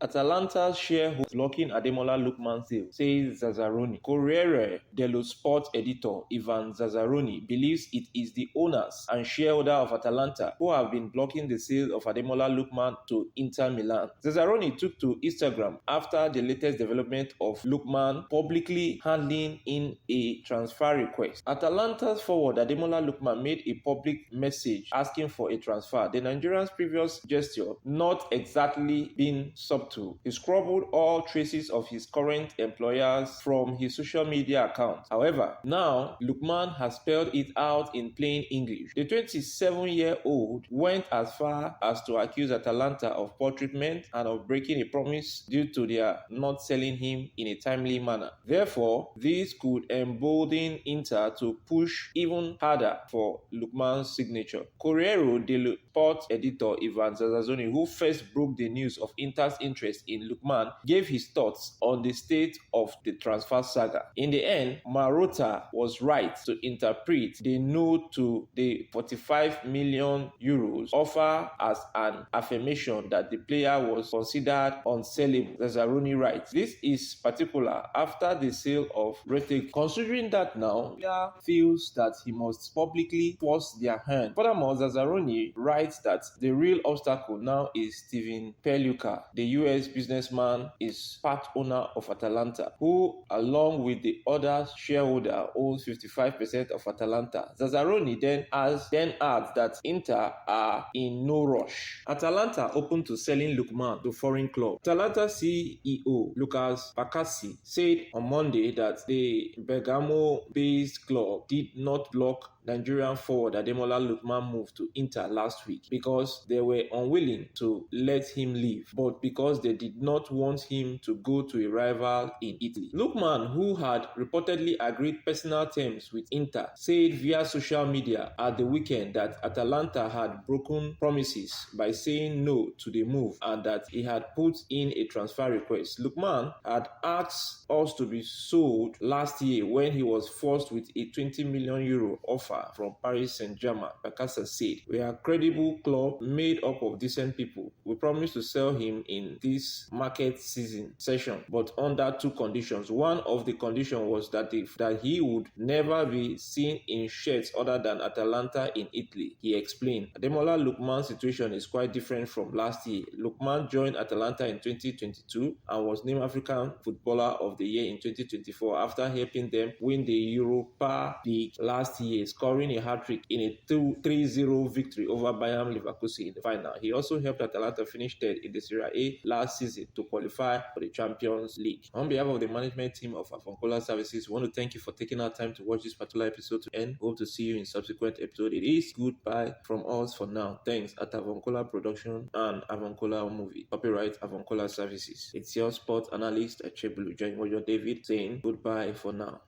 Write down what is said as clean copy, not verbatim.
Atalanta's shareholder blocking Ademola Lookman sale, says Zazzaroni. Corriere dello Sport editor Ivan Zazzaroni believes it is the owners and shareholder of Atalanta who have been blocking the sale of Ademola Lookman to Inter Milan. Zazzaroni took to Instagram after the latest development of Lookman publicly handing in a transfer request. Atalanta's forward Ademola Lookman made a public message asking for a transfer. The Nigerian's previous gesture, not exactly being subtle, he scrabbled all traces of his current employers from his social media accounts. However, now Lookman has spelled it out in plain English. The 27-year-old went as far as to accuse Atalanta of poor treatment and of breaking a promise due to their not selling him in a timely manner. Therefore, this could embolden Inter to push even harder for Lookman's signature. Corriere dello Sport editor Ivan Zazzaroni, who first broke the news of Inter's interest in Lookman, gave his thoughts on the state of the transfer saga. In the end, Marotta was right to interpret the no to the 45 million euros offer as an affirmation that the player was considered unsellable. Zazzaroni writes, this is particular after the sale of Retic, considering that now player feels that he must publicly force their hand. Furthermore, Zazzaroni writes that the real obstacle now is Steven Peluca. The US businessman is part owner of Atalanta, who, along with the other shareholder, owns 55% of Atalanta. Zazzaroni then adds that Inter are in no rush. Atalanta open to selling Lookman to foreign club. Atalanta CEO Lucas Bacassi said on Monday that the Bergamo-based club did not block Nigerian forward Ademola Lookman moved to Inter last week because they were unwilling to let him leave, but because they did not want him to go to a rival in Italy. Lookman, who had reportedly agreed personal terms with Inter, said via social media at the weekend that Atalanta had broken promises by saying no to the move and that he had put in a transfer request. Lookman had asked us to be sold last year when he was forced with a 20 million euro offer from Paris Saint-Germain. Bacassa said, we are a credible club made up of decent people. We promise to sell him in this market season session, but under two conditions. One of the conditions was that he would never be seen in shirts other than Atalanta in Italy, he explained. Ademola Lookman's situation is quite different from last year. Lookman joined Atalanta in 2022 and was named African Footballer of the Year in 2024 after helping them win the Europa League last year, scoring a hat-trick in a 3-0 victory over Bayern Leverkusen in the final. He also helped Atalanta finish third in the Serie A last season to qualify for the Champions League. On behalf of the management team of Avancola Services, we want to thank you for taking our time to watch this particular episode to end. Hope to see you in subsequent episode. It is goodbye from us for now. Thanks at Avancola Production and Avancola Movie. Copyright Avancola Services. It's your sports analyst, Achebulu Jaimojo David, saying goodbye for now.